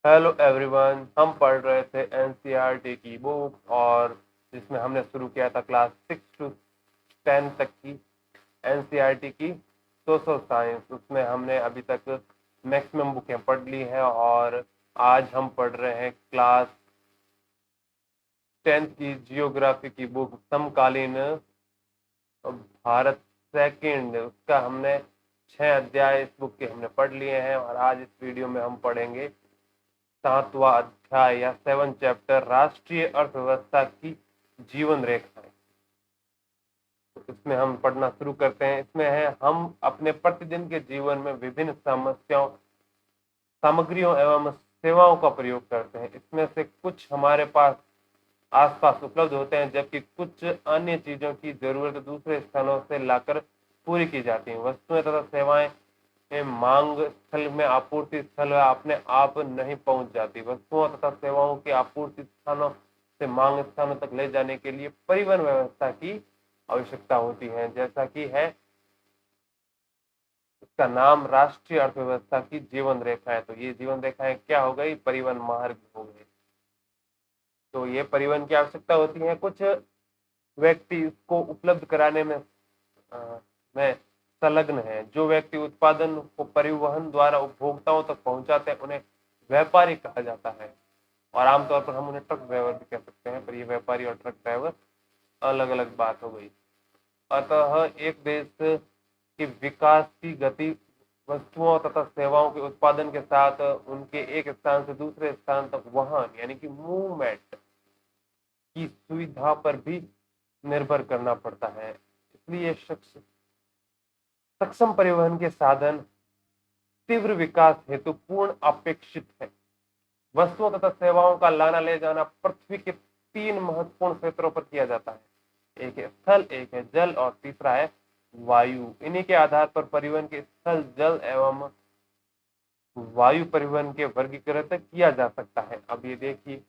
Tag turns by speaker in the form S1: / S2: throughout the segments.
S1: Hello everyone, हम पढ़ रहे थे एनसीईआरटी की बुक और जिसमें हमने शुरू किया था क्लास 6 to 10 तक की एनसीईआरटी की सोशल साइंस। उसमें हमने अभी तक मैक्सिमम बुकें पढ़ ली हैं और आज हम पढ़ रहे हैं क्लास 10th की जियोग्राफी की बुक समकालीन भारत सेकंड। उसका हमने 6 अध्याय इस बुक के हमने पढ़ लिए हैं और आज इस वीडियो में हम पढ़ेंगे 7वां अध्याय या 7th चैप्टर, राष्ट्रीय अर्थव्यवस्था की जीवन रेखाएं। तो इसमें हम पढ़ना शुरू करते हैं। इसमें है हम अपने प्रतिदिन के जीवन में विभिन्न समस्याओं, सामग्रियों एवं सेवाओं का प्रयोग करते हैं। इसमें से कुछ हमारे पास आसपास उपलब्ध होते हैं, जबकि कुछ अन्य चीजों की जरूरत दूसरे स्थानों से लाकर पूरी की जाती है। वस्तुएं तथा सेवाएं मांग स्थल में आपूर्ति स्थल अपने आप नहीं पहुंच जाती। वस्तुओं तथा सेवाओं की आपूर्ति स्थानों से मांग स्थानों तक ले जाने के लिए परिवहन व्यवस्था की आवश्यकता होती है, जैसा कि है इसका नाम राष्ट्रीय अर्थव्यवस्था की जीवन रेखा है। तो ये जीवन रेखाएं क्या हो गई? परिवहन मार्ग हो गए। तो ये परिवहन की आवश्यकता होती है। कुछ व्यक्ति इसको उपलब्ध कराने में संलग्न है। जो व्यक्ति उत्पादन को परिवहन द्वारा उपभोक्ताओं तक पहुंचाते हैं उन्हें व्यापारी कहा जाता है और आमतौर पर हम उन्हें ट्रक ड्राइवर भी कह सकते हैं। पर ये व्यापारी और ट्रक ड्राइवर अलग अलग बात हो गई। अतः एक देश के विकास की गति वस्तुओं तथा सेवाओं के उत्पादन के साथ उनके एक स्थान से दूसरे स्थान तक वाहन यानी कि मूवमेंट की सुविधा पर भी निर्भर करना पड़ता है। इसलिए सक्षम परिवहन के साधन तीव्र विकास हेतु पूर्ण अपेक्षित है। वस्तुओं तथा सेवाओं का लाना ले जाना पृथ्वी के 3 महत्वपूर्ण क्षेत्रों पर किया जाता है। एक है स्थल, एक है जल और तीसरा है वायु। इन्हीं के आधार पर परिवहन के स्थल, जल एवं वायु परिवहन के वर्गीकृत किया जा सकता है। अब ये देखिए,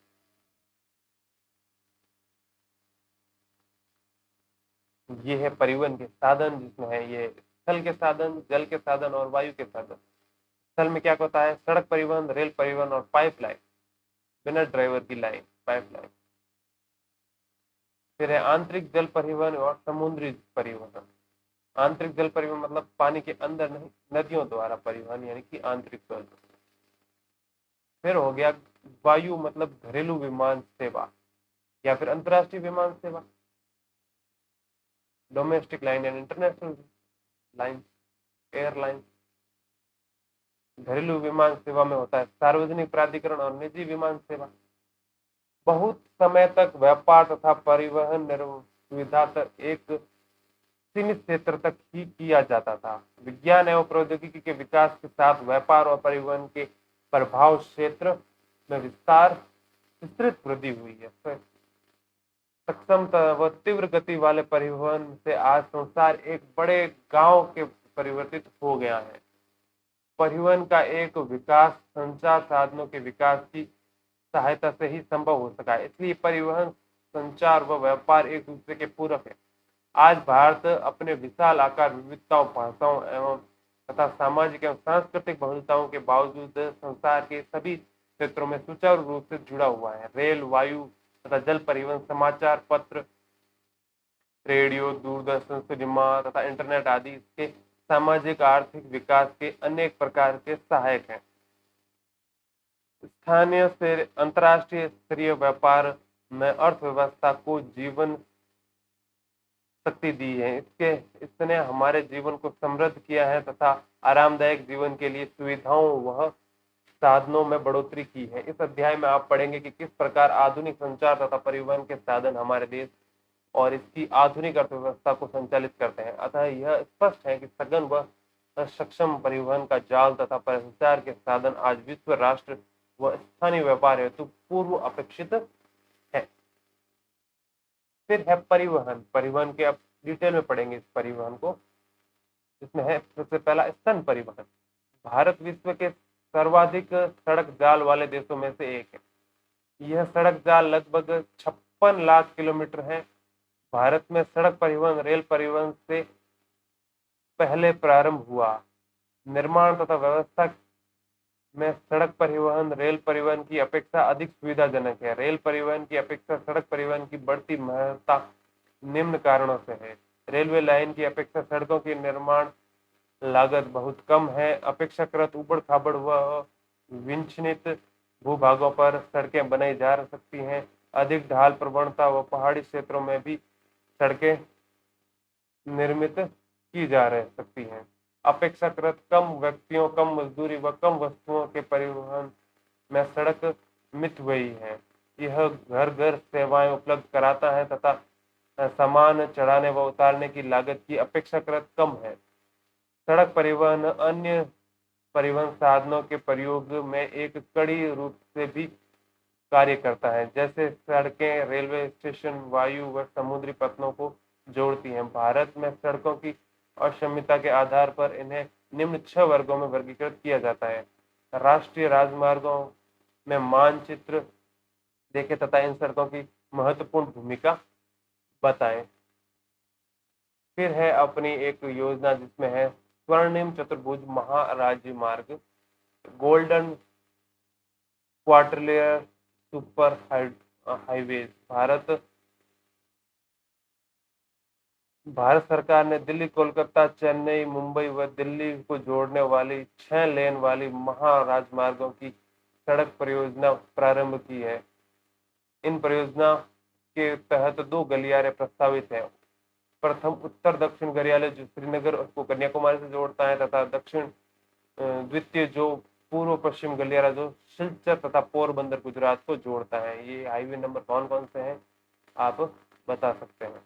S1: ये है परिवहन के साधन, जिसमें है ये स्थल के साधन, जल के साधन और वायु के साधन। स्थल में क्या होता है? सड़क परिवहन, रेल परिवहन और पाइपलाइन, बिना ड्राइवर की लाइन, पाइपलाइन। फिर है आंतरिक जल परिवहन और समुद्री परिवहन। आंतरिक जल परिवहन मतलब पानी के अंदर नहीं, नदियों द्वारा परिवहन यानी कि आंतरिक जल। फिर हो गया वायु मतलब घरेलू विमान सेवा या फिर अंतरराष्ट्रीय विमान सेवा, domestic line and international line, airline. घरेलू विमान सेवा में होता है सार्वजनिक प्राधिकरण और निजी विमान सेवा। बहुत समय तक व्यापार तथा परिवहन सुविधा तक एक सीमित क्षेत्र तक ही किया जाता था। विज्ञान एवं प्रौद्योगिकी के विकास के साथ व्यापार और परिवहन के प्रभाव क्षेत्र में विस्तृत वृद्धि हुई है। सक्षम व तीव्र गति वाले परिवहन से आज संसार एक बड़े गांव के परिवर्तित हो गया है। परिवहन का एक विकास संचार साधनों के विकास की सहायता से ही संभव हो सका है। इसलिए परिवहन, संचार व व्यापार एक दूसरे के पूरक है। आज भारत अपने विशाल आकार, विविधताओं, भाषाओं एवं तथा सामाजिक एवं सांस्कृतिक बहुलताओं के बावजूद संसार के सभी क्षेत्रों में सुचारू रूप से जुड़ा हुआ है। रेल, वायु तथा जल परिवहन, समाचार पत्र, रेडियो, दूरदर्शन, सिनेमा तथा इंटरनेट आदि इसके सामाजिक आर्थिक विकास के अनेक प्रकार के सहायक हैं। स्थानीय से अंतर्राष्ट्रीय स्तरीय व्यापार में अर्थव्यवस्था को जीवन शक्ति दी है। इसने हमारे जीवन को समृद्ध किया है तथा आरामदायक जीवन के लिए सुविधाओं व साधनों में बढ़ोतरी की है। इस अध्याय में आप पढ़ेंगे कि किस प्रकार आधुनिक संचार तथा परिवहन के साधन हमारे देश और इसकी आधुनिक अर्थव्यवस्था को संचालित करते हैं। अतः यह स्पष्ट है कि सघन व सक्षम परिवहन का जाल तथा संचार के साधन आज विश्व, राष्ट्र व स्थानीय व्यापार हेतु पूर्व अपेक्षित है। फिर है परिवहन। परिवहन के अब डिटेल में पढ़ेंगे इस परिवहन को। इसमें है सबसे पहला स्तन परिवहन। भारत विश्व के सर्वाधिक सड़क जाल वाले देशों में से एक है। यह सड़क जाल लगभग 56 लाख किलोमीटर है। भारत में सड़क परिवहन रेल परिवहन से पहले प्रारंभ हुआ। निर्माण तथा व्यवस्था में सड़क परिवहन रेल परिवहन की अपेक्षा अधिक सुविधाजनक है। रेल परिवहन की अपेक्षा सड़क परिवहन की बढ़ती महत्ता निम्न कारणों से है। रेलवे लाइन की अपेक्षा सड़कों की निर्माण लागत बहुत कम है। अपेक्षाकृत ऊबड़-खाबड़ व विंचनित भूभागों पर सड़कें बनाई जा सकती हैं। अधिक ढाल प्रवणता व पहाड़ी क्षेत्रों में भी सड़कें निर्मित की जा रह सकती हैं। अपेक्षाकृत कम व्यक्तियों, कम मजदूरी व कम वस्तुओं के परिवहन में सड़क मितव्ययी है। यह घर घर सेवाएं उपलब्ध कराता है तथा सामान चढ़ाने व उतारने की लागत की अपेक्षाकृत कम है। सड़क परिवहन अन्य परिवहन साधनों के प्रयोग में एक कड़ी रूप से भी कार्य करता है, जैसे सड़कें रेलवे स्टेशन वायु व समुद्री पथों को जोड़ती हैं। भारत में सड़कों की अक्षमता के आधार पर इन्हें निम्न 6 वर्गों में वर्गीकृत किया जाता है। राष्ट्रीय राजमार्गों में मानचित्र देखें तथा इन सड़कों की महत्वपूर्ण भूमिका बताएं। फिर है अपनी एक योजना जिसमें है स्वर्णिम चतुर्भुज महाराज्य मार्ग, गोल्डन क्वार्टरलेयर सुपर हाईवेज। भारत सरकार ने दिल्ली, कोलकाता, चेन्नई, मुंबई व दिल्ली को जोड़ने वाली 6 लेन वाली महाराजमार्गों की सड़क परियोजना प्रारंभ की है। इन परियोजना के तहत 2 गलियारे प्रस्तावित हैं। प्रथम उत्तर दक्षिण गलियारे जो श्रीनगर को कन्याकुमारी से जोड़ता है तथा द्वितीय जो पूर्व पश्चिम गलियारा जो सिलचर तथा पोरबंदर गुजरात को जोड़ता है। ये हाईवे नंबर कौन कौन से हैं आप बता सकते हैं।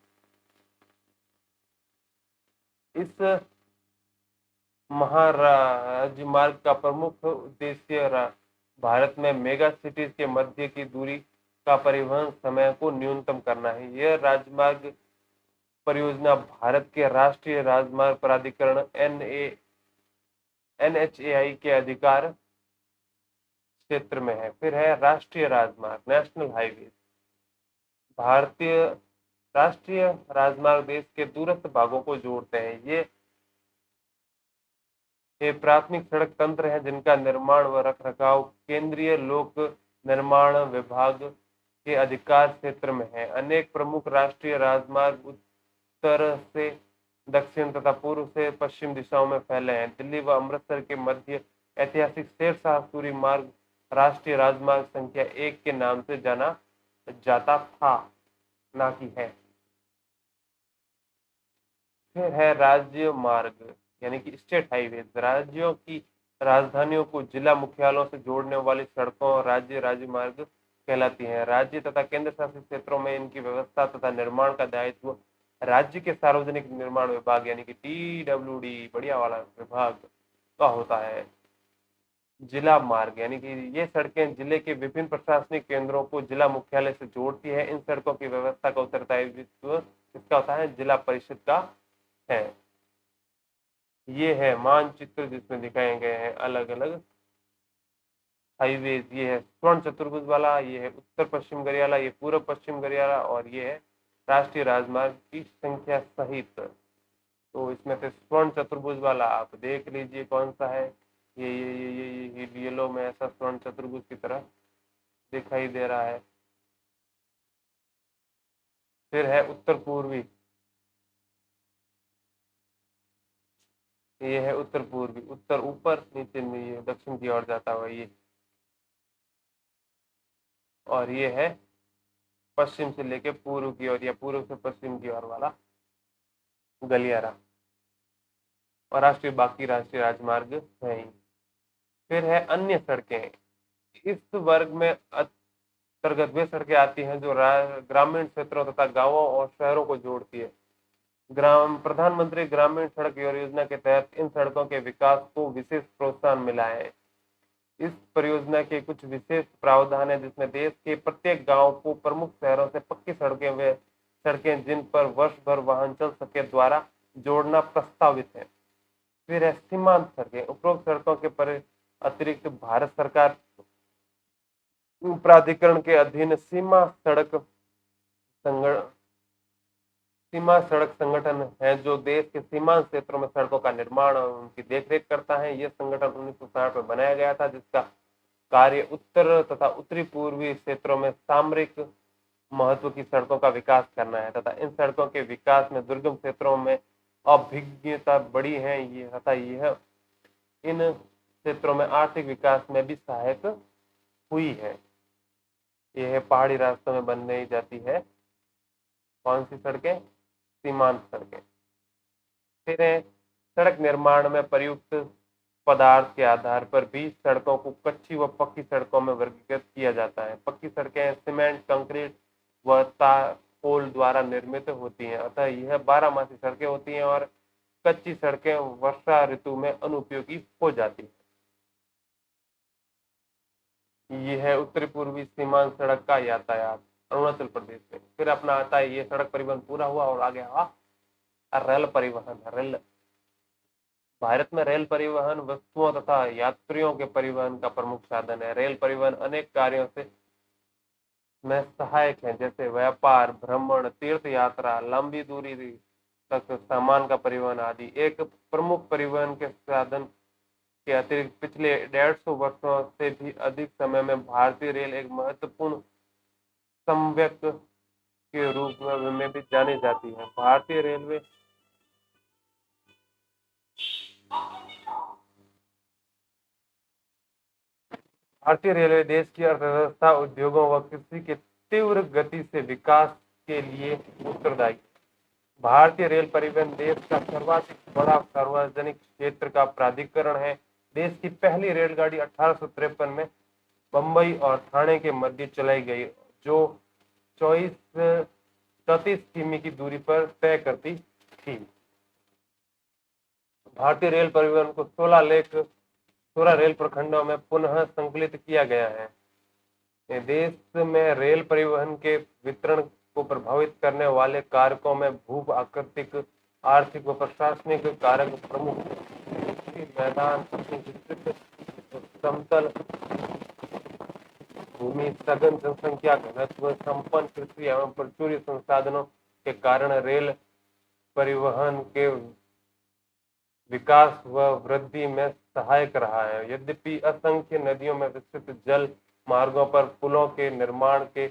S1: इस महाराजमार्ग का प्रमुख उद्देश्य भारत में मेगा सिटीज के मध्य की दूरी का परिवहन समय को न्यूनतम करना है। यह राजमार्ग परियोजना भारत के राष्ट्रीय राजमार्ग प्राधिकरण NHAI के अधिकार क्षेत्र में है। फिर है राष्ट्रीय राजमार्ग नेशनल हाईवे। भारतीय राष्ट्रीय राजमार्ग देश के दूरस्थ भागों को जोड़ते हैं। ये प्राथमिक सड़क तंत्र है जिनका निर्माण व रखरखाव केंद्रीय लोक निर्माण विभाग के अधिकार क्षेत्र में है। अनेक प्रमुख राष्ट्रीय राजमार्ग उत्तर से दक्षिण तथा पूर्व से पश्चिम दिशाओं में फैले हैं। दिल्ली व अमृतसर के मध्य ऐतिहासिक शेरशाह सूरी मार्ग राष्ट्रीय राजमार्ग संख्या 1 के नाम से जाना जाता था, ना कि है। फिर है राज्य मार्ग यानी कि स्टेट हाईवे। राज्यों की राजधानियों को जिला मुख्यालयों से जोड़ने वाली सड़कों राज्य मार्ग कहलाती हैं। राज्य तथा केंद्र शासित क्षेत्रों में इनकी व्यवस्था तथा निर्माण का दायित्व राज्य के सार्वजनिक निर्माण विभाग यानी कि TWD बढ़िया वाला विभाग का होता है। जिला मार्ग यानी कि ये सड़कें जिले के विभिन्न प्रशासनिक केंद्रों को जिला मुख्यालय से जोड़ती है। इन सड़कों की व्यवस्था का उत्तरदायित्व इसका होता है जिला परिषद का है। ये है मानचित्र जिसमें दिखाए गए हैं अलग अलग हाईवेज। ये है स्वर्ण चतुर्भुज वाला, ये है उत्तर पश्चिम गलियारा, ये पूर्व पश्चिम गलियारा और ये है राष्ट्रीय राजमार्ग की संख्या सहित। तो इसमें से स्वर्ण चतुर्भुज वाला आप देख लीजिए कौन सा है। ये येलो में ऐसा स्वर्ण चतुर्भुज की तरह दिखाई दे रहा है। फिर है उत्तर पूर्वी, ये है उत्तर पूर्वी, उत्तर ऊपर नीचे में ये दक्षिण की ओर जाता हुआ ये, और ये है पश्चिम से लेके पूर्व की ओर या पूर्व से पश्चिम की ओर वाला गलियारा। और बाकी राष्ट्रीय राजमार्ग है ही। फिर है अन्य सड़कें। इस वर्ग में अंतर्गत वे सड़कें आती हैं जो ग्रामीण क्षेत्रों तथा गांवों और शहरों को जोड़ती है। प्रधानमंत्री ग्रामीण सड़क योजना के तहत इन सड़कों के विकास को विशेष प्रोत्साहन मिला है। इस परियोजना के कुछ विशेष प्रावधान है जिसमें देश के प्रत्येक गांव को प्रमुख शहरों से पक्की सड़कें जिन पर वर्ष भर वाहन चल सके द्वारा जोड़ना प्रस्तावित है। फिर है सीमांत सड़कें। उपरोक्त सड़कों के पर अतिरिक्त भारत सरकार प्राधिकरण के अधीन सीमा सड़क सीमा सड़क संगठन है जो देश के सीमांत क्षेत्रों में सड़कों का निर्माण और उनकी देखरेख करता है। यह संगठन 1960 में बनाया गया था, जिसका कार्य उत्तर तथा उत्तरी पूर्वी क्षेत्रों में सामरिक महत्व की सड़कों का विकास करना है तथा इन सड़कों के विकास में दुर्गम क्षेत्रों में अभिज्ञता बड़ी है ये तथा यह इन क्षेत्रों में आर्थिक विकास में भी सहायक हुई है। यह पहाड़ी रास्तों में बनने जाती है कौन सी सड़कें? सीमांत सड़कें। फिर है सड़क निर्माण में प्रयुक्त पदार्थ के आधार पर भी सड़कों को कच्ची व पक्की सड़कों में वर्गीकृत किया जाता है। पक्की सड़कें सीमेंट, कंक्रीट व तारकोल द्वारा निर्मित होती हैं, अतः यह 12 मासी सड़कें होती हैं और कच्ची सड़कें वर्षा ऋतु में अनुपयोगी हो जाती है। यह है उत्तरी पूर्वी सीमांत सड़क का यातायात अरुणाचल प्रदेश में। फिर अपना आता है ये सड़क परिवहन पूरा हुआ और आगे रेल परिवहन। रेल भारत में रेल परिवहन वस्तुओं तथा यात्रियों के परिवहन का प्रमुख साधन है। रेल परिवहन अनेक कार्यों से में सहायक है, जैसे व्यापार, भ्रमण, तीर्थ यात्रा, लंबी दूरी तक सामान का परिवहन आदि। एक प्रमुख परिवहन के साधन के अतिरिक्त पिछले 150 वर्षों से भी अधिक समय में भारतीय रेल एक महत्वपूर्ण संवेयक के रूप में भी जानी जाती है। भारतीय रेलवे देश की अर्थव्यवस्था, उद्योगों व कृषि के तीव्र गति से विकास के लिए उत्तरदायी। भारतीय रेल परिवहन देश का सर्वाधिक बड़ा सार्वजनिक क्षेत्र का प्राधिकरण है। देश की पहली रेलगाड़ी 1853 में बंबई और ठाणे के मध्य चलाई गई, जो 34 किमी की दूरी पर तय करती थी। भारतीय रेल परिवहन को 16 रेल प्रखंडों में पुनः संकलित किया गया है। देश में रेल परिवहन के वितरण को प्रभावित करने वाले कारकों में भू आकृतिक, आर्थिक व प्रशासनिक कारक प्रमुख मैदान, समतल भूमि, सघन जनसंख्या घनत्व, संपन्न कृषि एवं प्रचुर संसाधनों के कारण रेल परिवहन के विकास व वृद्धि में सहायक रहा है। यद्यपि असंख्य नदियों में विस्तृत जल मार्गों पर पुलों के निर्माण के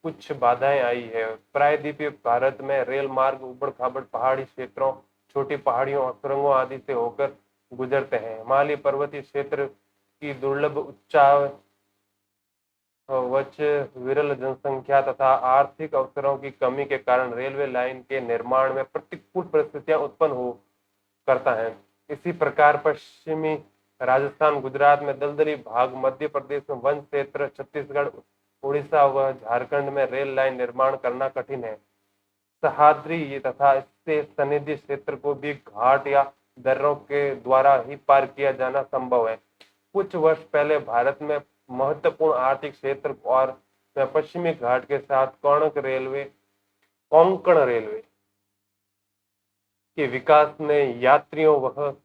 S1: कुछ बाधाएं आई है। प्रायद्वीपीय भारत में रेल मार्ग उबड़-खाबड़ पहाड़ी क्षेत्रों, छोटी पहाड़ियों और सुरंगों आदि से होकर गुजरते हैं। हिमालय पर्वतीय क्षेत्र की दुर्लभ उच्चावच, विरल जनसंख्या तथा आर्थिक अवसरों की कमी के कारण रेलवे लाइन के निर्माण में प्रतिकूल परिस्थितियां उत्पन्न हो करता है। इसी प्रकार पश्चिमी राजस्थान, गुजरात में दलदली भाग, मध्य प्रदेश में वन क्षेत्र, छत्तीसगढ़, उड़ीसा व झारखंड में रेल लाइन निर्माण करना कठिन है। सह्याद्री तथा इससे सनिधि क्षेत्र को भी घाट या दर्रों के द्वारा ही पार किया जाना संभव है। कुछ वर्ष पहले भारत में महत्वपूर्ण आर्थिक क्षेत्र और पश्चिमी घाट के साथ कोंकण रेलवे के विकास ने यात्रियों व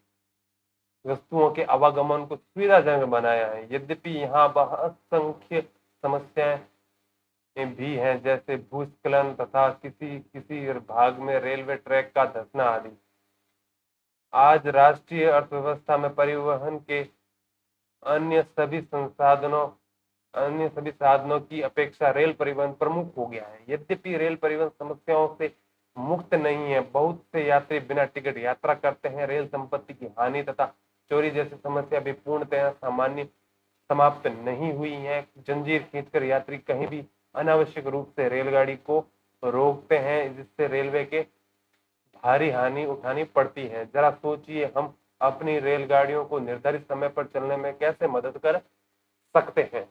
S1: वस्तुओं के आवागमन को सुविधाजनक बनाया है। यद्यपि यहाँ असंख्य समस्याएं भी हैं, जैसे भूस्खलन तथा किसी किसी भाग में रेलवे ट्रैक का धंसना आदि। आज राष्ट्रीय अर्थव्यवस्था में परिवहन के अन्य सभी साधनों की अपेक्षा रेल परिवहन प्रमुख हो गया है। यद्यपि रेल परिवहन समस्याओं से मुक्त नहीं है। बहुत से यात्री बिना टिकट यात्रा करते हैं। रेल संपत्ति की हानि तथा चोरी जैसी समस्या भी पूर्णतः समाप्त नहीं हुई है। जंजीर खींचकर यात्री कहीं भी अनावश्यक रूप से रेलगाड़ी को रोकते हैं, जिससे रेलवे के भारी हानि उठानी पड़ती है। जरा सोचिए, हम अपनी रेलगाड़ियों को निर्धारित समय पर चलने में कैसे मदद कर सकते हैं।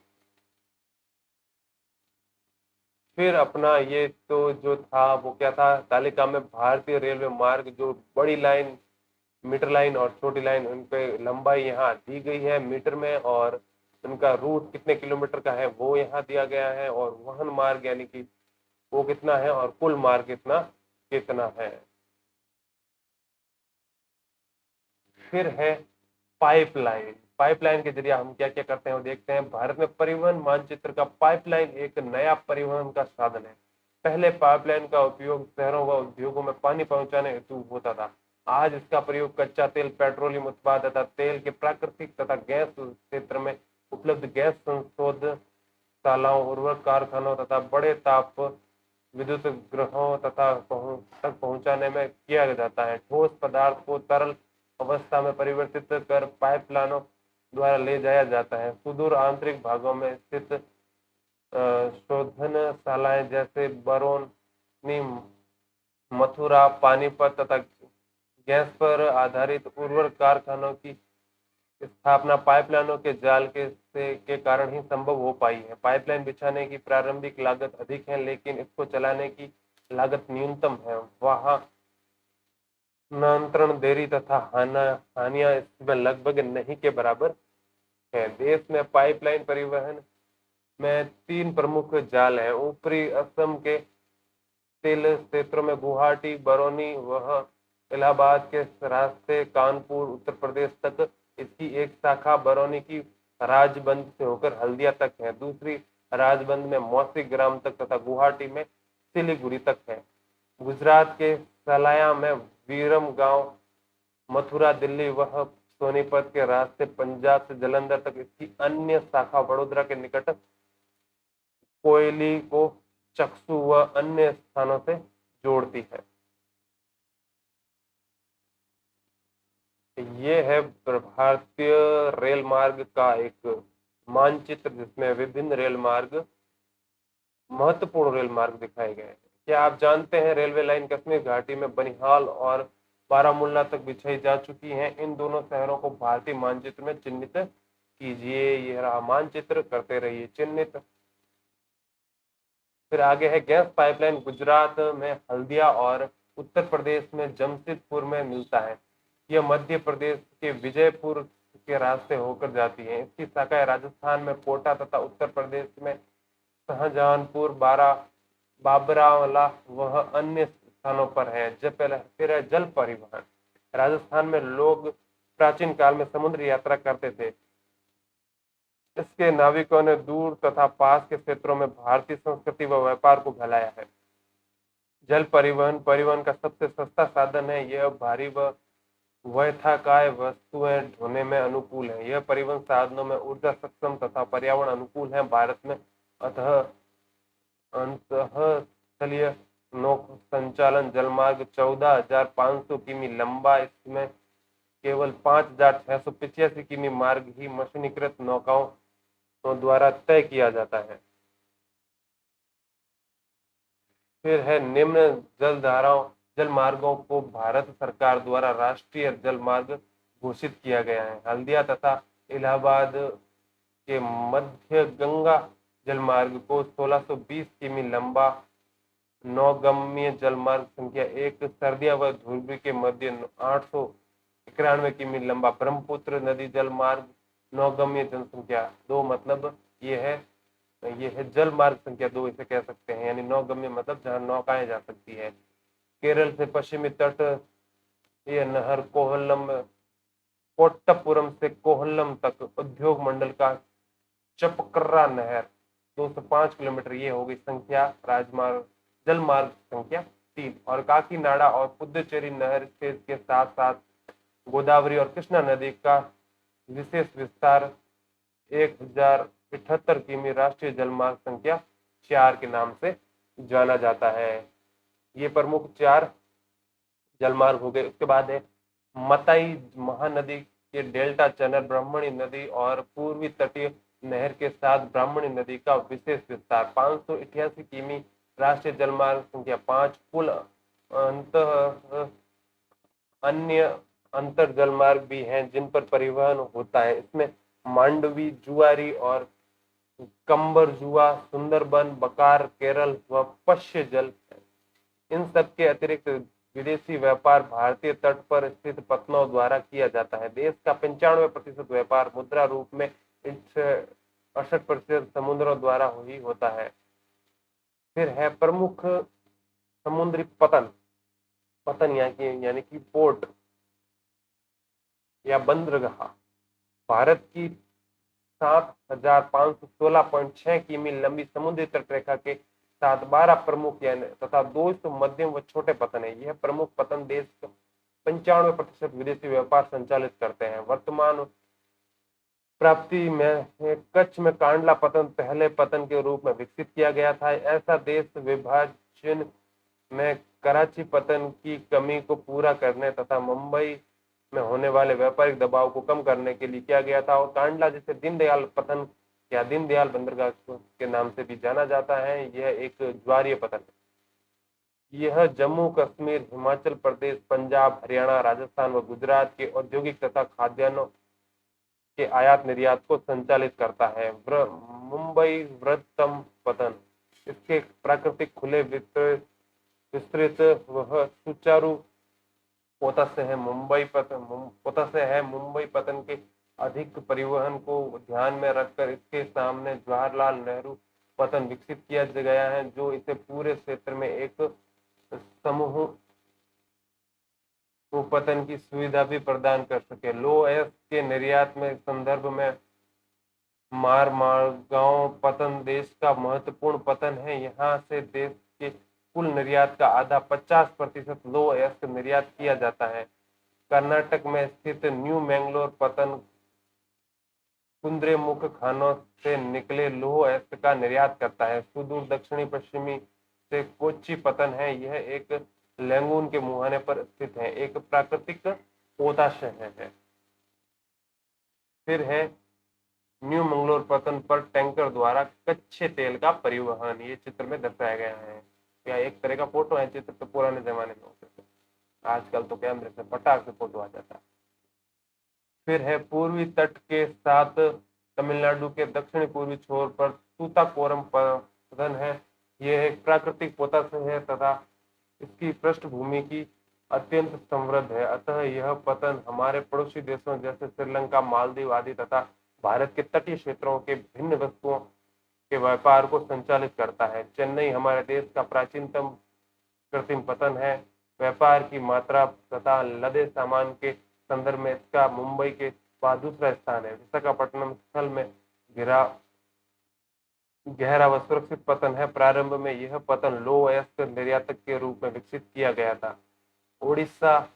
S1: फिर अपना ये तो जो था वो क्या था तालिका में, भारतीय रेलवे मार्ग, जो बड़ी लाइन, मीटर लाइन और छोटी लाइन, उन पे लंबाई यहाँ दी गई है मीटर में, और उनका रूट कितने किलोमीटर का है वो यहाँ दिया गया है, और वहन मार्ग यानी कि वो कितना है, और कुल मार्ग कितना कितना है। फिर है पाइपलाइन। पाइपलाइन के जरिए हम क्या क्या करते हैं वो देखते हैं। भारत में परिवहन मानचित्र का पाइपलाइन एक नया परिवहन का साधन है। पहले पाइपलाइन का उपयोग शहरों व उद्योगों में पानी पहुंचाने हेतु होता था। आज इसका प्रयोग कच्चा तेल, पेट्रोलियम उत्पाद तथा तेल के प्राकृतिक तथा गैस क्षेत्र में उपलब्ध गैस संशोधशालाओं, उर्वरक कारखानों तथा बड़े ताप विद्युत ग्रहों तथा तक पहुंचाने में किया जाता है। ठोस पदार्थ को तरल अवस्था में परिवर्तित कर पाइपलाइनों द्वारा ले जाया जाता है। सुदूर आंतरिक भागों में स्थित शोधनशालाएं जैसे बरौनी, मथुरा, पानीपत तथा गैस पर आधारित उर्वरक कारखानों की स्थापना पाइपलाइनों के जाल के कारण ही संभव हो पाई है। पाइपलाइन बिछाने की प्रारंभिक लागत अधिक है, लेकिन इसको चलाने की लागत न्यूनतम है। वहाँ नियंत्रण, देरी तथा हानियां इसमें लगभग नहीं के बराबर है। देश में पाइपलाइन परिवहन में 3 प्रमुख जाल हैं। ऊपरी असम के तेल क्षेत्रों में गुवाहाटी, बरौनी व इलाहाबाद के रास्ते कानपुर, उत्तर प्रदेश तक इसकी एक शाखा बरौनी की राजबंद से होकर हल्दिया तक है। दूसरी राजबंद में मौसी ग्राम तक तथा गुवाहाटी में सिलीगुड़ी तक है। गुजरात के सलाया में वीरम गांव, मथुरा, दिल्ली व सोनीपत के रास्ते पंजाब से जलंधर तक इसकी अन्य शाखा वडोदरा के निकट कोयली को चक्सू व अन्य स्थानों से जोड़ती है। ये है भारतीय रेल मार्ग का एक मानचित्र, जिसमें विभिन्न रेल मार्ग, महत्वपूर्ण रेल मार्ग दिखाए गए हैं। क्या आप जानते हैं रेलवे लाइन कश्मीर घाटी में बनिहाल और बारामुल्ला तक बिछाई जा चुकी है? इन दोनों शहरों को भारतीय मानचित्र में चिन्हित कीजिए। यह रहा मानचित्र, करते रहिए चिन्हित। फिर आगे है गैस पाइपलाइन। गुजरात में हल्दिया और उत्तर प्रदेश में जमशेदपुर में मिलता है। यह मध्य प्रदेश के विजयपुर के रास्ते होकर जाती है। इसकी शाखाएं राजस्थान में कोटा तथा उत्तर प्रदेश में शाहजहांपुर, बाबरावाला वह अन्य स्थानों पर है। फिर है जल परिवहन। राजस्थान में लोग प्राचीन काल में समुद्र यात्रा करते थे। इसके नाविकों ने दूर तथा पास के क्षेत्रों में भारतीय संस्कृति व व्यापार को फैलाया है। जल परिवहन परिवहन का सबसे सस्ता साधन है। यह भारी व व्यथाकाय वस्तुएं ढोने में अनुकूल है। यह परिवहन साधनों में ऊर्जा सक्षम तथा पर्यावरण अनुकूल है। भारत में अंतःस्थलीय नौक संचालन जलमार्ग 14,500 किमी लंबा। इसमें केवल 5,685 किमी मार्ग ही मशीनीकृत नौकाओं द्वारा तय किया जाता है। फिर है निम्न जल मार्गों को भारत सरकार द्वारा राष्ट्रीय जल मार्ग घोषित किया गया है। हल्दिया तथा इलाहाबाद के मध्य गंगा जल मार्ग को 1620 किमी लंबा नौगम्य जलमार्ग संख्या 1, सर्दिया व धुबरी के मध्य 891 किमी लंबा ब्रह्मपुत्र नदी जल मार्ग नौगम्य जनसंख्या 2, मतलब ये है जल मार्ग संख्या 2, इसे कह सकते हैं। यानी नौगम्य मतलब जहां नौकाएं जा सकती है। केरल से पश्चिमी तट ये नहर कोट्टपुरम से कोल्लम तक उद्योग मंडल का चपकर्रा नहर 205 किलोमीटर। ये होगी संख्या राजमार्ग जल मार्ग संख्या 3। और काकीनाडा और पुद्दुचेरी नहर के साथ साथ गोदावरी और कृष्णा नदी का विशेष विस्तार 1078 किमी राष्ट्रीय जलमार्ग संख्या 4 के नाम से जाना जाता है। ये प्रमुख 4 जलमार्ग हो गए। उसके बाद है मताई महानदी के डेल्टा चैनल, ब्राह्मणी नदी और पूर्वी तटीय नहर के साथ ब्राह्मणी नदी का विशेष विस्तार 588 किमी राष्ट्रीय जलमार्ग संख्या 5। कुल अन्य अंतर जलमार्ग भी हैं जिन पर परिवहन होता है। इसमें मांडवी, जुआरी और कंबरजुआ, सुंदरबन, बकार, केरल व पश्य जल। इन सब के अतिरिक्त विदेशी व्यापार भारतीय तट पर स्थित पत्तनों द्वारा किया जाता है। देश का 95% व्यापार मुद्रा रूप में 68% समुद्रों द्वारा ही होता है। फिर है प्रमुख समुद्री पतन यानी कि पोर्ट या बंदरगाह। भारत की 7,516.6 किमी लंबी समुद्री तटरेखा के साथ 12 प्रमुख यानी तथा 200 मध्यम व छोटे पतन है। यह प्रमुख पतन देश 95% विदेशी व्यापार संचालित करते हैं। वर्तमान प्राप्ति में कच्छ में कांडला पतन पहले पतन के रूप में विकसित किया गया था। ऐसा देश विभाजन में कराची पतन की कमी को पूरा करने तथा मुंबई में होने वाले व्यापारिक दबाव को कम करने के लिए किया गया था। और कांडला जिसे दीनदयाल पतन या दीनदयाल बंदरगाह के नाम से भी जाना जाता है, यह एक ज्वारीय पतन है। यह जम्मू कश्मीर, हिमाचल प्रदेश, पंजाब, हरियाणा, राजस्थान व गुजरात के औद्योगिक तथा खाद्यान्नों के आयात निर्यात को संचालित करता है। मुंबई वृहत्तम पतन, इसके प्राकृतिक खुले विस्तृत वह सुचारू पोता से है मुंबई पतन के अधिक परिवहन को ध्यान में रखकर इसके सामने जवाहरलाल नेहरू पतन विकसित किया गया है, जो इसे पूरे क्षेत्र में एक समूह को पतन की सुविधा भी प्रदान कर सके। लो एस के निर्यात में संदर्भ में मारमागांव पतन देश का महत्वपूर्ण पतन है। यहाँ से देश के कुल निर्यात का आधा 50% लो एस निर्यात किया जाता है। कर्नाटक में स्थित न्यू मैंगलोर पतन कुंद्रेमुख खानों से निकले लौह अयस्क का निर्यात करता है। सुदूर दक्षिणी पश्चिमी से कोच्चि पतन है। यह एक लैंगून के मुहाने पर स्थित है, एक प्राकृतिक पौधा शहर है। फिर है न्यू मंगलोर पतन पर टैंकर द्वारा कच्चे तेल का परिवहन, ये चित्र में दर्शाया गया है। या एक तरह का फोटो है, चित्र तो पुराने जमाने में होते थे, आजकल तो कैमरे से फटाक से फोटो आ जाता है। फिर है पूर्वी तट के साथ तमिलनाडु के दक्षिणी पूर्वी छोर पर तूताकोरम पतन है। यह एक प्राकृतिक पोताश्रय है तथा इसकी पृष्ठभूमि की अत्यंत समृद्ध है। अतः यह पतन हमारे पड़ोसी देशों जैसे श्रीलंका, मालदीव आदि तथा भारत के तटीय क्षेत्रों के भिन्न वस्तुओं के व्यापार को संचालित करता है। चेन्नई हमारे देश का प्राचीनतम कृत्रिम पतन है। व्यापार की मात्रा तथा लदे सामान के संदर्भ में इसका मुंबई के बाद दूसरा स्थान है। विशाखापट्टनम स्थल में गहरा व सुरक्षित पतन है। प्रारंभ में यह पतन लो अयस्क निर्यातक के रूप में विकसित किया गया था। ओडिशा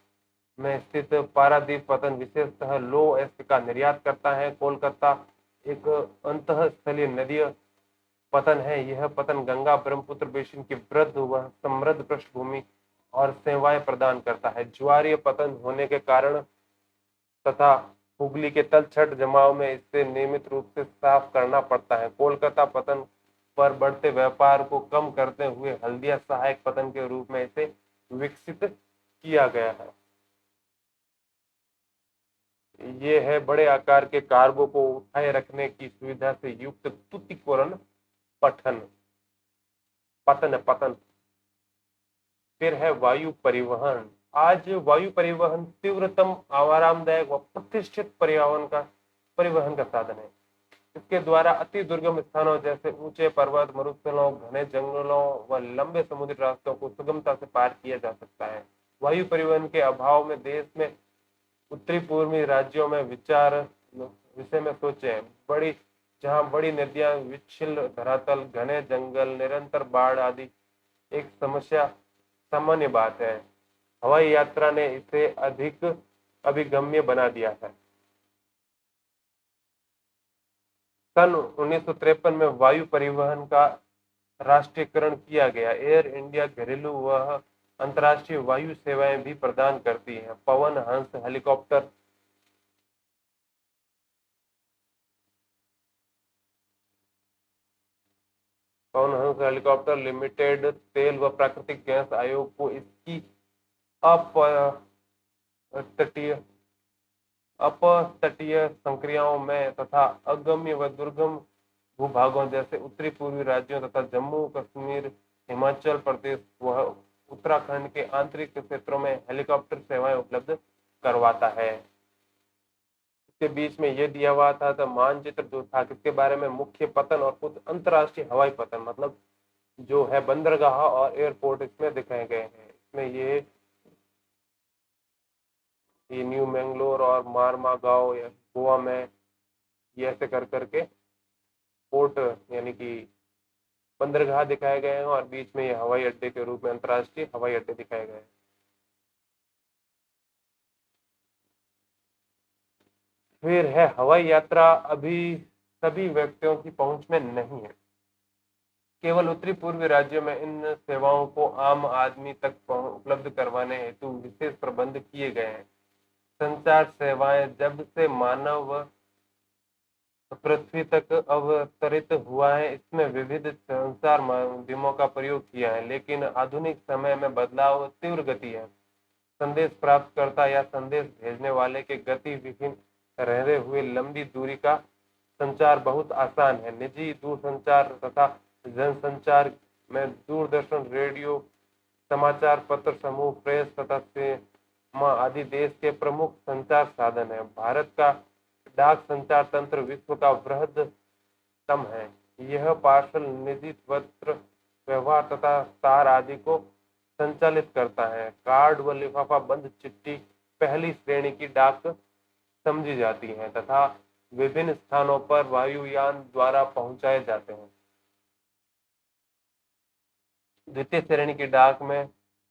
S1: में स्थित पारादीप पतन विशेषतः लो अयस्क का निर्यात करता है। कोलकाता एक अंतःस्थलीय नदीय पतन है। यह पतन गंगा ब्रह्मपुत्र बेसिन की वृद्ध व समृद्ध पृष्ठभूमि और सेवाएं प्रदान करता है। ज्वारीय पतन होने के कारण तथा हुगली के तलछट जमाव में इसे नियमित रूप से साफ करना पड़ता है। कोलकाता पतन पर बढ़ते व्यापार को कम करते हुए हल्दिया सहायक पतन के रूप में इसे विकसित किया गया है। ये है बड़े आकार के कार्गो को उठाए रखने की सुविधा से युक्त तुतिकोरन पतन। फिर है वायु परिवहन। आज वायु परिवहन तीव्रतम, आरामदायक व प्रतिष्ठित परिवहन का साधन है। इसके द्वारा अति दुर्गम स्थानों जैसे ऊंचे पर्वत, मरुस्थलों, घने जंगलों व लंबे समुद्री रास्तों को सुगमता से पार किया जा सकता है। वायु परिवहन के अभाव में देश में उत्तरी पूर्वी राज्यों में विषय में सोचे जहां बड़ी नदियां, विच्छिल धरातल, घने जंगल, निरंतर बाढ़ आदि एक समस्या सामान्य बात है। हवाई यात्रा ने इसे अधिक अभिगम्य बना दिया है। सन 1953 में वायु परिवहन का राष्ट्रीयकरण किया गया। एयर इंडिया घरेलू व अंतर्राष्ट्रीय वायु सेवाएं भी प्रदान करती है। पवन हंस हेलीकॉप्टर लिमिटेड तेल व प्राकृतिक गैस आयोग को इसकी अपतटीय संक्रियाओं में तथा अगम्य व दुर्गम भूभागों जैसे उत्तरी पूर्वी राज्यों तथा जम्मू कश्मीर, हिमाचल प्रदेश व उत्तराखंड के आंतरिक क्षेत्रों में हेलीकॉप्टर सेवाएं उपलब्ध करवाता है। इसके बीच में ये दिया हुआ था तो मानचित्र जो था किसके बारे में, मुख्य पतन और कुछ अंतरराष्ट्रीय हवाई पतन, मतलब जो है बंदरगाह और एयरपोर्ट इसमें दिखाए गए हैं। इसमें ये न्यू मैंगलोर और मारमागांव गोवा में ये ऐसे कर करके पोर्ट यानी कि बंदरगाह दिखाए गए हैं और बीच में ये हवाई अड्डे के रूप में अंतर्राष्ट्रीय हवाई अड्डे दिखाए गए हैं। फिर है हवाई यात्रा अभी सभी व्यक्तियों की पहुंच में नहीं है। केवल उत्तरी पूर्वी राज्यों में इन सेवाओं को आम आदमी तक उपलब्ध करवाने हेतु विशेष प्रबंध किए गए हैं। संचार सेवाएं जब से मानव पृथ्वी तक अवतरित हुआ है, इसमें विविध संचार माध्यमों का प्रयोग किया है, लेकिन आधुनिक समय में बदलाव तीव्र गति है। संदेश प्राप्तकर्ता या संदेश भेजने वाले के गति विहीन रहते हुए लंबी दूरी का संचार बहुत आसान है। निजी दूरसंचार तथा जनसंचार में दूरदर्शन, रेडियो, समाचार पत्र समूह, प्रेस तथा सिनेमा आदि देश के प्रमुख संचार साधन है। भारत का डाक संचार तंत्र विश्व का बृहत्तम है। यह पार्सल, निजी पत्र व्यवहार तथा तार आदि को संचालित करता है। कार्ड व लिफाफा बंद चिट्ठी पहली श्रेणी की डाक समझी जाती है तथा विभिन्न स्थानों पर वायुयान द्वारा पहुंचाए जाते हैं। द्वितीय श्रेणी की डाक में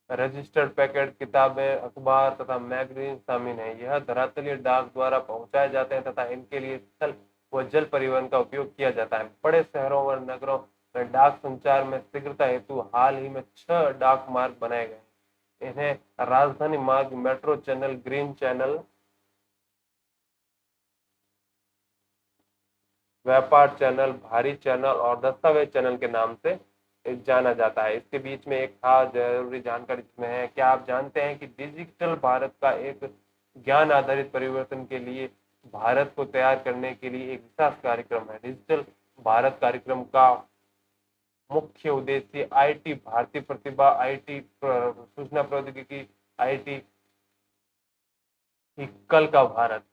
S1: रजिस्टर्ड पैकेट, किताबें, अखबार तथा मैगजीन शामिल हैं। यह धरातलीय डाक द्वारा पहुंचाए जाते हैं तथा इनके लिए स्थल व जल परिवहन का उपयोग किया जाता है। बड़े शहरों व नगरों में डाक संचार में शीघ्रता हेतु हाल ही में 6 डाक मार्ग बनाए गए। इन्हें राजधानी मार्ग, मेट्रो चैनल, ग्रीन चैनल, व्यापार चैनल, भारी चैनल और दस्तावेज चैनल के नाम से जाना जाता है। इसके बीच में एक खास जरूरी जानकारी इसमें है। क्या आप जानते हैं कि डिजिटल भारत का एक ज्ञान आधारित परिवर्तन के लिए भारत को तैयार करने के लिए एक विशेष कार्यक्रम है। डिजिटल भारत कार्यक्रम का मुख्य उद्देश्य आईटी, भारतीय प्रतिभा, आईटी, सूचना प्रौद्योगिकी, आईटी, कल का भारत,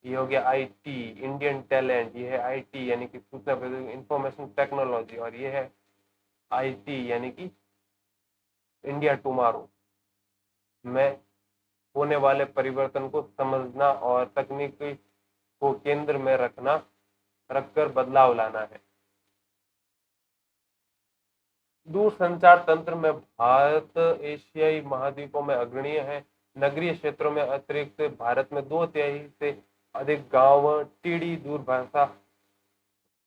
S1: ये हो गया आईटी, इंडियन टैलेंट, ये है आईटी यानी कि सूचना प्रौद्योगिकी, इंफॉर्मेशन टेक्नोलॉजी, और ये है आईटी यानी कि इंडिया टुमारो में होने वाले परिवर्तन को समझना और तकनीकी को केंद्र में रखकर बदलाव लाना है। दूरसंचार तंत्र में भारत एशियाई महाद्वीपों में अग्रणीय है। नगरीय क्षेत्रों में अतिरिक्त भारत में 2/3 से अधिक गांव टीडी दूरभाषा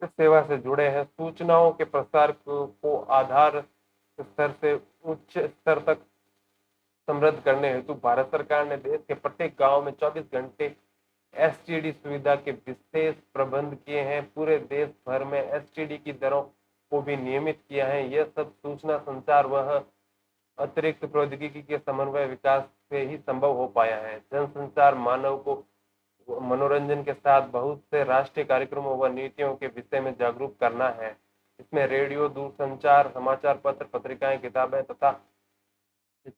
S1: सेवा से जुड़े हैं। सूचनाओं के प्रसार को आधार स्तर से उच्च स्तर तक समृद्ध करने हेतु भारत सरकार ने देश के प्रत्येक गांव में 24 घंटे एसटीडी सुविधा के विशेष प्रबंध किए हैं। पूरे देश भर में एसटीडी की दरों को भी नियमित किया है। यह सब सूचना संचार व अतिरिक्त प्रौद्योगिकी के समन्वय विकास से ही संभव हो पाया है। जनसंचार मानव को मनोरंजन के साथ बहुत से राष्ट्रीय कार्यक्रमों व नीतियों के विषय में जागरूक करना है। इसमें रेडियो, दूरसंचार, समाचार पत्र, पत्रिकाएं, किताबें तथा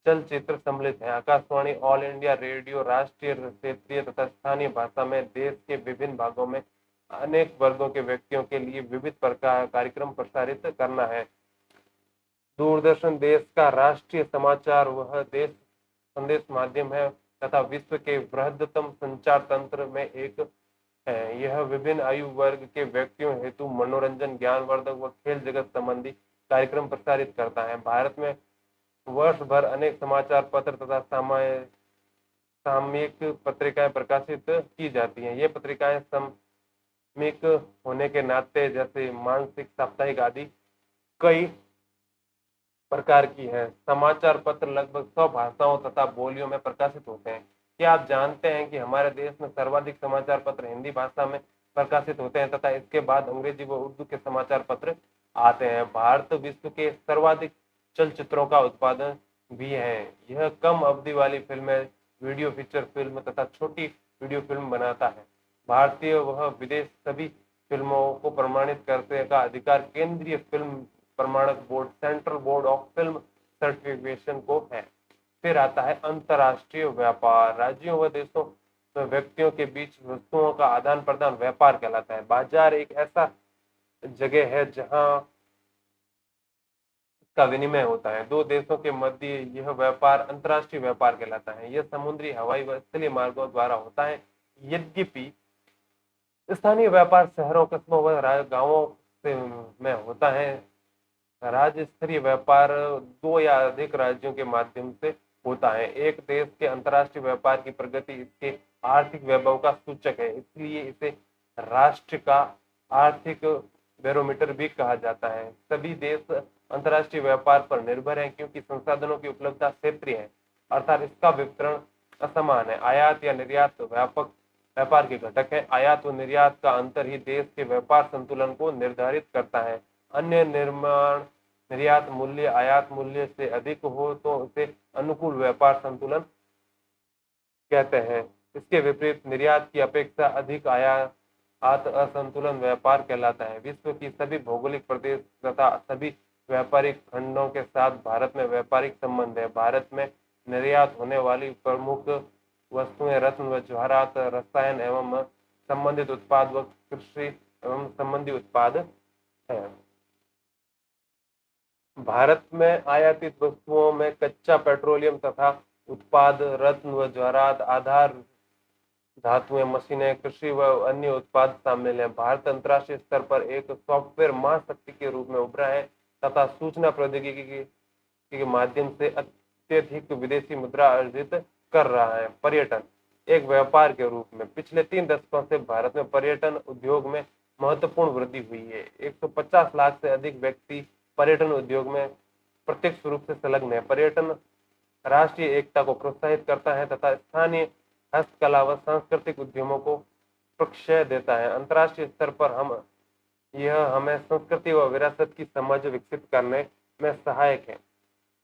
S1: चलचित्र सम्मिलित हैं। आकाशवाणी, ऑल इंडिया रेडियो राष्ट्रीय, क्षेत्रीय तथा स्थानीय भाषा में देश के विभिन्न भागों में अनेक वर्गों के व्यक्तियों के लिए विविध प्रकार कार्यक्रम प्रसारित करना है। दूरदर्शन देश का राष्ट्रीय समाचार वह देश संदेश माध्यम है तथा विश्व के बृहत्तम संचार तंत्र में एक है। यह विभिन्न आयु वर्ग के व्यक्तियों हेतु मनोरंजन, ज्ञानवर्धक व खेल जगत संबंधी कार्यक्रम प्रसारित करता है। भारत में वर्ष भर अनेक समाचार पत्र तथा सामयिक पत्रिकाएं प्रकाशित की जाती हैं। ये पत्रिकाएं सामयिक होने के नाते जैसे मानसिक, साप्ताहिक आदि कई प्रकार की है। समाचार पत्र लगभग 100 भाषाओं तथा बोलियों में प्रकाशित होते हैं। क्या आप जानते हैं कि हमारे देश में सर्वाधिक समाचार पत्र हिंदी भाषा में प्रकाशित होते हैं तथा इसके बाद अंग्रेजी व उर्दू के समाचार पत्र आते हैं। भारत विश्व के सर्वाधिक चलचित्रों का उत्पादन भी है। यह कम अवधि वाली फिल्में, वीडियो फीचर फिल्म तथा छोटी वीडियो फिल्म बनाता है। भारतीय वह विदेश सभी फिल्मों को प्रमाणित करने का अधिकार केंद्रीय फिल्म प्रमाणक board, central board of film certification को है। फिर आता है अंतरराष्ट्रीय व्यापार। राज्यों व देशों में व्यक्तियों के बीच वस्तुओं का आदान प्रदान व्यापार कहलाता है। बाजार एक ऐसा जगह है जहां का विनिमय होता है। दो देशों के मध्य यह व्यापार अंतरराष्ट्रीय व्यापार कहलाता है। यह समुद्री, हवाई व स्थलीय मार्गों द्वारा होता है। यद्यपि स्थानीय व्यापार शहरों, कस्बों व गांवों से में होता है। राज्य स्तरीय व्यापार दो या अधिक राज्यों के माध्यम से होता है। एक देश के अंतर्राष्ट्रीय व्यापार की प्रगति इसके आर्थिक वैभव का सूचक है, इसलिए इसे राष्ट्र का आर्थिक बैरोमीटर भी कहा जाता है। सभी देश अंतर्राष्ट्रीय व्यापार पर निर्भर हैं क्योंकि संसाधनों की उपलब्धता क्षेत्रीय है, अर्थात इसका वितरण असमान है। आयात या निर्यात व्यापक व्यापार के घटक है। आयात व निर्यात का अंतर ही देश के व्यापार संतुलन को निर्धारित करता है। अन्य निर्माण निर्यात मूल्य आयात मूल्य से अधिक हो तो उसे अनुकूल व्यापार संतुलन कहते हैं। इसके विपरीत निर्यात की अपेक्षा अधिक आयात असंतुलन व्यापार कहलाता है। विश्व की सभी भौगोलिक प्रदेश तथा सभी व्यापारिक खंडों के साथ भारत में व्यापारिक संबंध है। भारत में निर्यात होने वाली प्रमुख वस्तुएं रत्न व जवाहरात, रसायन एवं संबंधित उत्पाद व कृषि एवं संबंधी उत्पाद है। भारत में आयातित वस्तुओं में कच्चा पेट्रोलियम तथा उत्पाद, रत्न व जवाहरात, आधार धातुएं, मशीनें, कृषि व अन्य उत्पाद शामिल हैं। भारत अंतर्राष्ट्रीय स्तर पर एक सॉफ्टवेयर महाशक्ति के रूप में उभरा है तथा सूचना प्रौद्योगिकी के माध्यम से अत्यधिक विदेशी मुद्रा अर्जित कर रहा है। पर्यटन एक व्यापार के रूप में पिछले 3 दशकों से भारत में पर्यटन उद्योग में महत्वपूर्ण वृद्धि हुई है। 150 लाख से अधिक व्यक्ति पर्यटन उद्योग में प्रत्यक्ष रूप से संलग्न है। पर्यटन राष्ट्रीय एकता को प्रोत्साहित करता है तथा स्थानीय हस्तकला व सांस्कृतिक उद्यमों को प्रश्रय देता है। अंतर्राष्ट्रीय स्तर पर यह हमें संस्कृति व विरासत की समझ विकसित करने में सहायक है।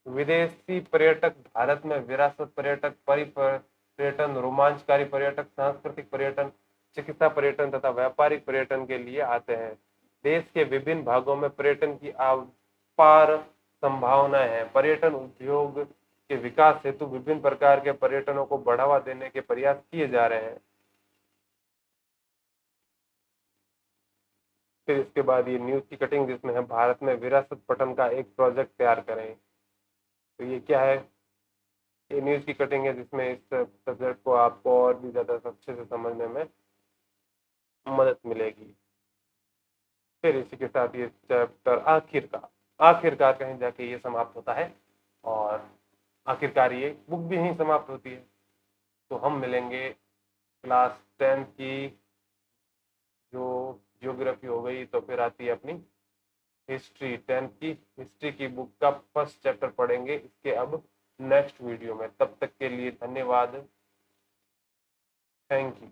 S1: विदेशी पर्यटक भारत में विरासत पर्यटक, पर्यटन, रोमांचकारी पर्यटक, सांस्कृतिक पर्यटन, चिकित्सा पर्यटन तथा व्यापारिक पर्यटन के लिए आते हैं। देश के विभिन्न भागों में पर्यटन की अपार संभावनाएं हैं। पर्यटन उद्योग के विकास हेतु विभिन्न प्रकार के पर्यटनों को बढ़ावा देने के प्रयास किए जा रहे हैं। फिर इसके बाद ये न्यूज की कटिंग जिसमें है भारत में विरासत पठन का एक प्रोजेक्ट तैयार करें। तो ये क्या है? ये न्यूज की कटिंग है जिसमें इस सब्जेक्ट को आपको और भी ज्यादा अच्छे से समझने में मदद मिलेगी। फिर इसी के साथ ये चैप्टर आखिरकार कहीं जाके ये समाप्त होता है और आखिरकार ये बुक भी यहीं समाप्त होती है। तो हम मिलेंगे क्लास 10 की जो ज्योग्राफी हो गई, तो फिर आती है अपनी हिस्ट्री। 10 की हिस्ट्री की बुक का फर्स्ट चैप्टर पढ़ेंगे इसके अब नेक्स्ट वीडियो में। तब तक के लिए धन्यवाद। Thank you.